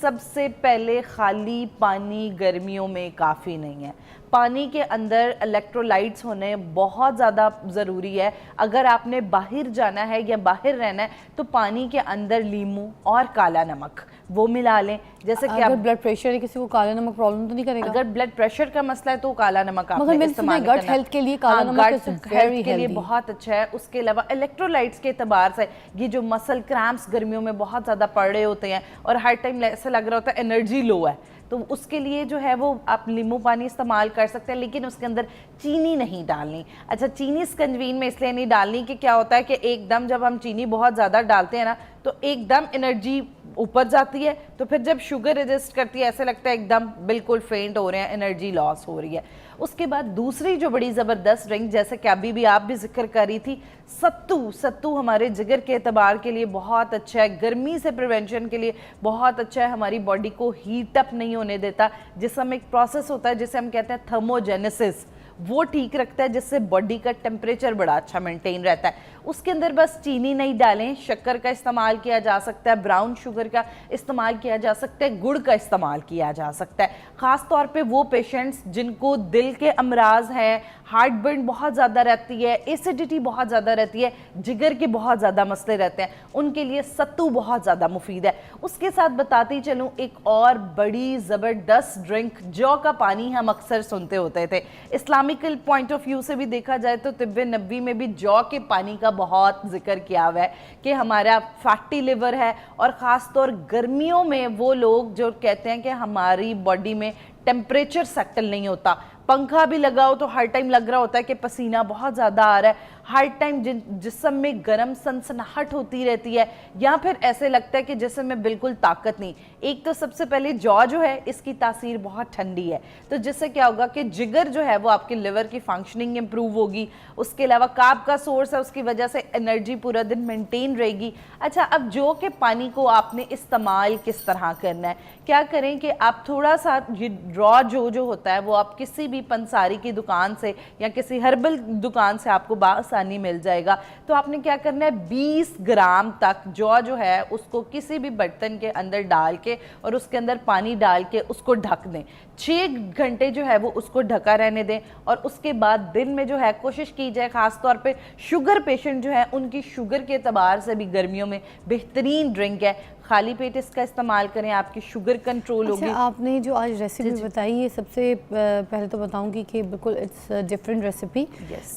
सबसे पहले खाली पानी गर्मियों में काफ़ी नहीं है। पानी के अंदर इलेक्ट्रोलाइट्स होने बहुत ज़्यादा ज़रूरी है। अगर आपने बाहर जाना है या बाहर रहना है तो पानी के अंदर लीमू और काला नमक वो मिला लें। जैसे कि अगर ब्लड प्रेशर है किसी को काला नमक प्रॉब्लम तो नहीं करेगा? अगर ब्लड प्रेशर का मसला है तो काला नमक आपने इस्तेमाल करना। गट हेल्थ के लिए काला नमक हेल्थ के लिए बहुत अच्छा है। उसके अलावा इलेक्ट्रोलाइट्स के एतबार से ये जो मसल क्रैम्प्स गर्मियों में बहुत ज़्यादा पड़ रहे होते हैं और हर टाइम ऐसा लग रहा होता है एनर्जी लो है, तो उसके लिए जो है वो आप नींबू पानी इस्तेमाल कर सकते हैं, लेकिन उसके अंदर चीनी नहीं डालनी। अच्छा, चीनी स्कंजवीन में इसलिए नहीं डालनी कि क्या होता है कि एकदम जब हम चीनी बहुत ज़्यादा डालते हैं ना तो एकदम एनर्जी ऊपर जाती है, तो फिर जब शुगर रेजिस्ट करती है ऐसे लगता है एकदम बिल्कुल फेंट हो रहे हैं, एनर्जी लॉस हो रही है। उसके बाद दूसरी जो बड़ी ज़बरदस्त ड्रिंक, जैसे कि अभी भी आप भी जिक्र कर रही थी, सत्तू। सत्तू हमारे जिगर के एतबार के लिए बहुत अच्छा है, गर्मी से प्रिवेंशन के लिए बहुत अच्छा है, हमारी बॉडी को हीट अप नहीं होने देता। जिसमें एक प्रोसेस होता है जिसे हम कहते हैं थर्मोजेनेसिस, वो ठीक रखता है, जिससे बॉडी का टेम्परेचर बड़ा अच्छा मेंटेन रहता है। उसके अंदर बस चीनी नहीं डालें, शक्कर का इस्तेमाल किया जा सकता है, ब्राउन शुगर का इस्तेमाल किया जा सकता है, गुड़ का इस्तेमाल किया जा सकता है। ख़ास तौर पे वो पेशेंट्स जिनको दिल के अमराज हैं, हार्ट बीट बहुत ज़्यादा रहती है, एसिडिटी बहुत ज़्यादा रहती है, जिगर के बहुत ज़्यादा मसले रहते हैं, उनके लिए सत्तू बहुत ज़्यादा मुफीद है। उसके साथ बताती चलूँ एक और बड़ी ज़बरदस्त ड्रिंक, जौ का पानी हम अक्सर सुनते होते थे। इस्लामिकल पॉइंट ऑफ व्यू से भी देखा जाए तो तिब्बे नबी में भी जौ के पानी का बहुत जिक्र किया हुआ है कि हमारा फैटी लिवर है, और ख़ास तौर गर्मियों में वो लोग जो कहते हैं कि हमारी बॉडी में टेम्परेचर सेटल नहीं होता, पंखा भी लगाओ तो हर टाइम लग रहा होता है कि पसीना बहुत ज़्यादा आ रहा है, हर टाइम जिस्म में गर्म सनसनाहट होती रहती है, या फिर ऐसे लगता है कि जिस्म में बिल्कुल ताकत नहीं। एक तो सबसे पहले जौ जो है इसकी तासीर बहुत ठंडी है, तो जिससे क्या होगा कि जिगर जो है वो आपके लिवर की फंक्शनिंग इंप्रूव होगी। उसके अलावा कार्ब का सोर्स है, उसकी वजह से एनर्जी पूरा दिन मेंटेन रहेगी। अच्छा, अब जौ के पानी को आपने इस्तेमाल किस तरह करना है? क्या करें कि आप थोड़ा सा ये रॉ जो होता है वो आप किसी भी पंसारी की दुकान से या किसी हर्बल दुकान से आपको बासानी मिल जाएगा। तो आपने क्या करना है, 20 ग्राम तक जौ जो है उसको किसी भी बर्तन के अंदर डाल के और उसके अंदर पानी डाल के उसको ढक दें। 6 घंटे जो है वो उसको ढका रहने दें, और उसके बाद दिन में जो है कोशिश की जाए, ख़ास तौर पे शुगर पेशेंट जो है उनकी शुगर के एतबार से भी गर्मियों में बेहतरीन ड्रिंक है, खाली पेट इसका इस्तेमाल करें, आपकी शुगर कंट्रोल होगी। आपने जो आज रेसिपी बताई, ये सबसे पहले तो बताऊंगी कि बिल्कुल इट्स डिफरेंट रेसिपी,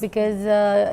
बिकॉज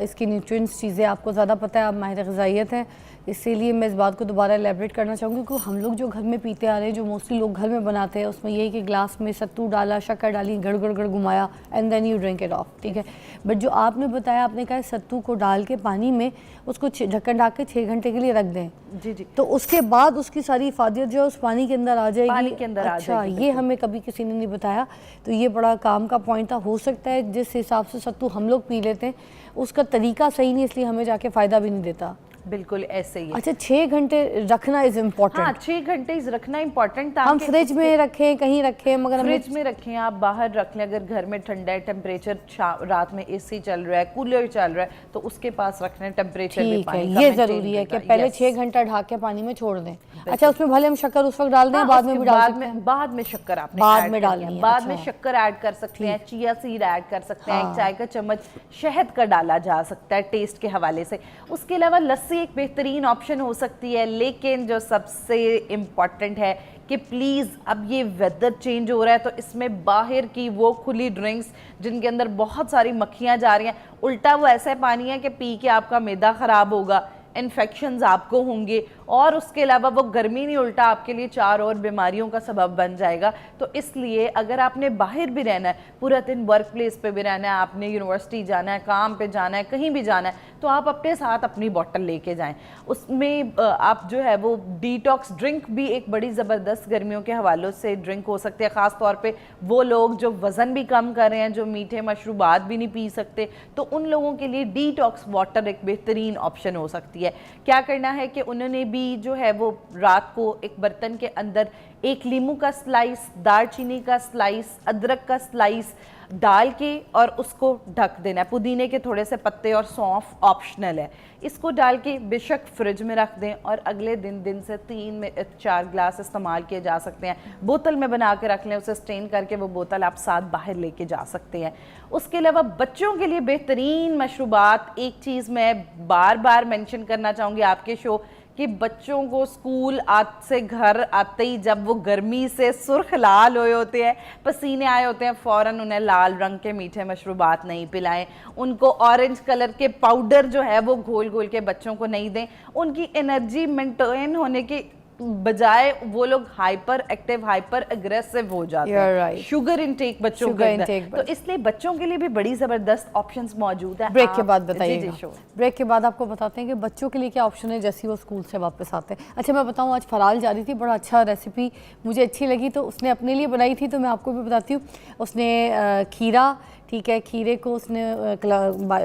इसकी न्यूट्रिएंट्स चीज़ें आपको ज़्यादा पता है, आप माहिर ग़िज़ाइयत हैं, इसीलिए मैं इस बात को दोबारा एलेबरेट करना चाहूँगी कि हम लोग जो घर में पीते आ रहे हैं, जो मोस्टली लोग घर में बनाते हैं, उसमें यही कि ग्लास में सत्तू डाला, शक्कर डाली, गड़ घुमाया and then you drink it off, ठीक है। बट जो आपने बताया, आपने कहा सत्तू को डाल के पानी में उसको ढक्कन ढाक के 6 घंटे के लिए रख दें। जी, तो उसके बाद उसकी सारी इफादियत जो है उस पानी के अंदर आ जाएगी। पानी के अंदर आ जाएगी। ये हमें कभी किसी ने नहीं बताया, तो ये बड़ा काम का पॉइंट था। हो सकता है जिस हिसाब से सत्तू हम लोग पी लेते हैं उसका तरीका सही नहीं, इसलिए हमें जाके फ़ायदा भी नहीं देता। बिल्कुल ऐसे ही। अच्छा, 6 घंटे रखना इज इम्पोर्टेंट। हाँ, 6 घंटे रखना इम्पोर्टेंट था। हम फ्रिज में रखें, कहीं रखें, मगर फ्रिज में रखें, आप बाहर रख लें। अगर घर में ठंडा है, टेम्परेचर रात में एसी चल रहा है, कूलर चल रहा है, तो उसके पास रखना टेम्परेचर में पानी का। ये जरूरी है कि पहले 6 घंटा ढक के पानी में छोड़ दें। अच्छा, उसमें भले हम शक्कर उस वक्त डाल दें, बाद में भी डाल सकते हैं। बाद में शक्कर आपने बाद में डालनी है, बाद में शक्कर ऐड कर सकते हैं, चिया सीड ऐड कर सकते हैं, 1 चाय का चम्मच शहद का डाला जा सकता है टेस्ट के हवाले से। उसके अलावा लस्सी एक बेहतरीन ऑप्शन हो सकती है, लेकिन जो सबसे इम्पॉर्टेंट है कि प्लीज़, अब ये वेदर चेंज हो रहा है तो इसमें बाहर की वो खुली ड्रिंक्स जिनके अंदर बहुत सारी मक्खियाँ जा रही हैं, उल्टा वो ऐसा पानी है कि पी के आपका मैदा ख़राब होगा, इन्फेक्शंस आपको होंगे, और उसके अलावा वो गर्मी नहीं उल्टा आपके लिए 4 और बीमारियों का सबब बन जाएगा। तो इसलिए अगर आपने बाहर भी रहना है, पूरा दिन वर्क प्लेस पे भी रहना है, आपने यूनिवर्सिटी जाना है, काम पे जाना है, कहीं भी जाना है, तो आप अपने साथ अपनी बॉटल लेके जाएं। उसमें आप जो है वो डिटॉक्स ड्रिंक भी एक बड़ी ज़बरदस्त गर्मियों के हवालों से ड्रिंक हो सकती है। ख़ास तौर पे वो लोग जो वज़न भी कम कर रहे हैं, जो मीठे मशरूबात भी नहीं पी सकते, तो उन लोगों के लिए डिटॉक्स वाटर एक बेहतरीन ऑप्शन हो सकती है। क्या करना है कि उन्होंने भी जो है वो रात को एक बर्तन के अंदर एक लीमू का स्लाइस, दालचीनी का स्लाइस, अदरक का स्लाइस डाल के और उसको ढक देना है। पुदीने के थोड़े से पत्ते और सौंफ ऑप्शनल है। इसको डाल के बेशक फ्रिज में रख दें और अगले दिन से 3 में 4 ग्लास इस्तेमाल किए जा सकते हैं। बोतल में बना के रख लें, उसे स्ट्रेन करके वो बोतल आप साथ बाहर लेके जा सकते हैं। उसके अलावा बच्चों के लिए बेहतरीन मशरूबात, एक चीज़ मैं बार बार मेंशन करना चाहूँगी आपके शो कि बच्चों को स्कूल से घर आते ही जब वो गर्मी से सुर्ख लाल हुए होते हैं, पसीने आए होते हैं, फ़ौरन उन्हें लाल रंग के मीठे मशरूबात नहीं पिलाएं। उनको ऑरेंज कलर के पाउडर जो है वो घोल घोल के बच्चों को नहीं दें। उनकी एनर्जी मेंटेन होने के बजाय वो लोग हाइपर एक्टिव, हाइपर अग्रेसिव हो जाते हैं। right. शुगर इनटेक बच्चों के अंदर, तो इसलिए बच्चों के लिए भी बड़ी ज़बरदस्त ऑप्शंस मौजूद है। ब्रेक के बाद बताइएगा। ब्रेक के बाद आपको बताते हैं कि बच्चों के लिए क्या ऑप्शन है जैसे वो स्कूल से वापस आते हैं। अच्छा, मैं बताऊं, आज फराल जा रही थी, बड़ा अच्छा रेसिपी मुझे अच्छी लगी, तो उसने अपने लिए बनाई थी, तो मैं आपको भी बताती हूँ। उसने खीरा, ठीक है, खीरे को उसने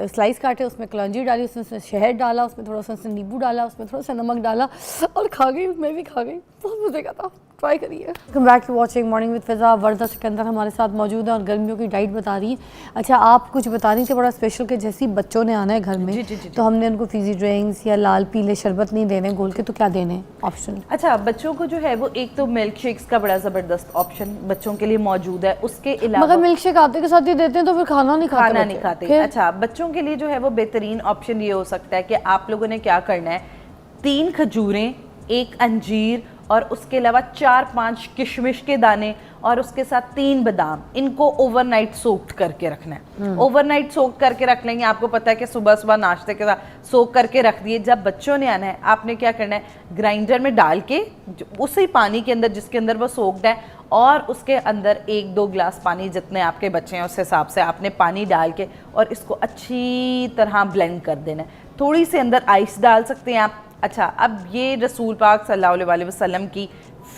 स्लाइस काटे, उसमें कलौंजी डाली, उसमें शहद डाला, उसमें थोड़ा सा नींबू डाला, उसमें थोड़ा सा नमक डाला और खा गई। मैं भी खा गई, बहुत मज़े का था, ट्राई करिए। Welcome back to watching morning with Fiza. Warda Sikandar हमारे साथ मौजूद है और गर्मियों की डाइट बता रही है। अच्छा, आप कुछ बता रही थी बड़ा स्पेशल कि जैसे बच्चों ने आना है घर में, तो हमने उनको फिजी ड्रिंक्स या लाल पीले शरबत नहीं देने घोल के, तो क्या देने ऑप्शन? अच्छा, बच्चों को जो है वो एक तो मिल्क शेक्स का बड़ा ज़बरदस्त ऑप्शन बच्चों के लिए मौजूद है। उसके अलावा मगर मिल्क शेक आते के साथ ही देते हैं तो फिर खाना नहीं खाते। अच्छा, बच्चों के लिए जो है वो बेहतरीन ऑप्शन ये हो सकता है कि आप लोगों ने क्या करना है, 3 खजूरें, 1 अंजीर और उसके अलावा 4-5 किशमिश के दाने और उसके साथ 3 बादाम, इनको ओवरनाइट सोक्ड करके रखना है। ओवरनाइट सोक करके रख लेंगे, आपको पता है कि सुबह सुबह नाश्ते के साथ सोक करके रख दिए। जब बच्चों ने आना है, आपने क्या करना है, ग्राइंडर में डाल के उसी पानी के अंदर जिसके अंदर वो सोक्ड है और उसके अंदर 1-2 ग्लास पानी, जितने आपके बच्चे हैं उस हिसाब से आपने पानी डाल के और इसको अच्छी तरह ब्लेंड कर देना है। थोड़ी सी अंदर आइस डाल सकते हैं आप। अच्छा, अब ये रसूल पाक सल्लल्लाहु अलैहि वसल्लम की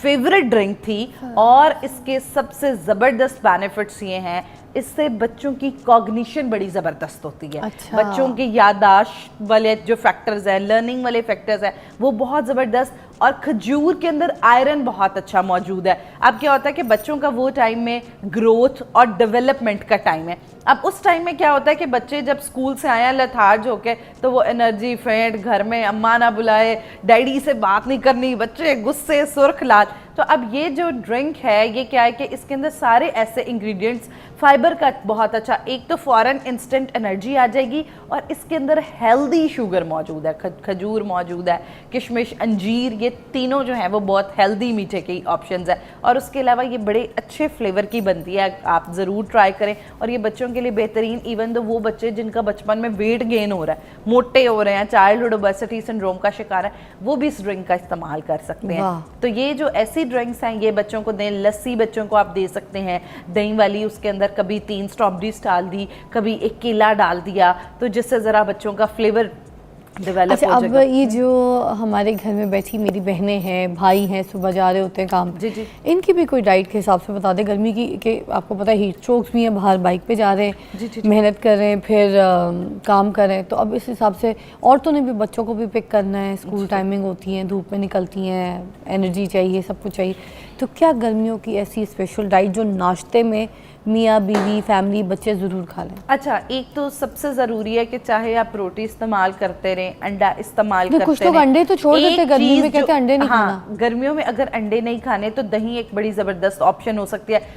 फेवरेट ड्रिंक थी और इसके सबसे ज़बरदस्त बेनिफिट्स ये हैं, इससे बच्चों की कॉग्निशन बड़ी ज़बरदस्त होती है। अच्छा। बच्चों की याददाश्त वाले जो फैक्टर्स हैं, लर्निंग वाले फैक्टर्स हैं, वो बहुत ज़बरदस्त। और खजूर के अंदर आयरन बहुत अच्छा मौजूद है। अब क्या होता है कि बच्चों का वो टाइम में ग्रोथ और डेवलपमेंट का टाइम है। अब उस टाइम में क्या होता है कि बच्चे जब स्कूल से आए लथार्ज होके, तो वो एनर्जी फेंट, घर में अम्मा ना बुलाए, डैडी से बात नहीं करनी, बच्चे गुस्से, सुर्ख लाल। तो अब ये जो ड्रिंक है, ये क्या है कि इसके अंदर सारे ऐसे इंग्रेडिएंट्स, फाइबर का बहुत अच्छा, एक तो फ़ौरन इंस्टेंट एनर्जी आ जाएगी और इसके अंदर हेल्दी शुगर मौजूद है, खजूर मौजूद है, किशमिश, अंजीर, ये तीनों जो हैं वो बहुत हेल्दी मीठे के ऑप्शंस है। और उसके अलावा ये बड़े अच्छे फ्लेवर की बनती है, आप ज़रूर ट्राई करें। और ये बच्चों के लिए बेहतरीन, इवन तो वो बच्चे जिनका बचपन में वेट गेन हो रहा है, मोटे हो रहे हैं, चाइल्डहुड ओबेसिटी सिंड्रोम का शिकार है, वो भी इस ड्रिंक का इस्तेमाल कर सकते हैं। तो ये जो ऐसी ड्रिंक्स हैं ये बच्चों को दें। लस्सी बच्चों को आप दे सकते हैं, दही वाली, उसके अंदर कभी 3 स्ट्रॉबेरीज डाल दी, कभी 1 केला डाल दिया, तो जिससे ज़रा बच्चों का फ्लेवर डेवलप अच्छा, हो जाएगा। अब ये जो हमारे घर में बैठी मेरी बहनें हैं, भाई हैं, सुबह जा रहे होते हैं काम, जी, इनकी भी कोई डाइट के हिसाब से बता दें। गर्मी की कि आपको पता है हीट स्ट्रोक्स भी हैं, बाहर बाइक पे जा रहे हैं, मेहनत कर रहे हैं, फिर काम कर रहे हैं, तो अब इस हिसाब से औरतों ने भी बच्चों को भी पिक करना है, स्कूल टाइमिंग होती है, धूप में निकलती हैं, एनर्जी चाहिए, सब कुछ चाहिए, तो क्या गर्मियों की ऐसी स्पेशल डाइट जो नाश्ते में मियाँ बीवी फैमिली बच्चे ज़रूर खा लें? अच्छा, एक तो सबसे ज़रूरी है कि चाहे आप रोटी इस्तेमाल करते रहें, अंडा इस्तेमाल करते कुछ लोग अंडे तो छोड़ देते हैं गर्मी में, कहते हैं अंडे नहीं खाना। गर्मियों में अगर अंडे नहीं खाने तो दही एक बड़ी ज़बरदस्त ऑप्शन हो सकती है।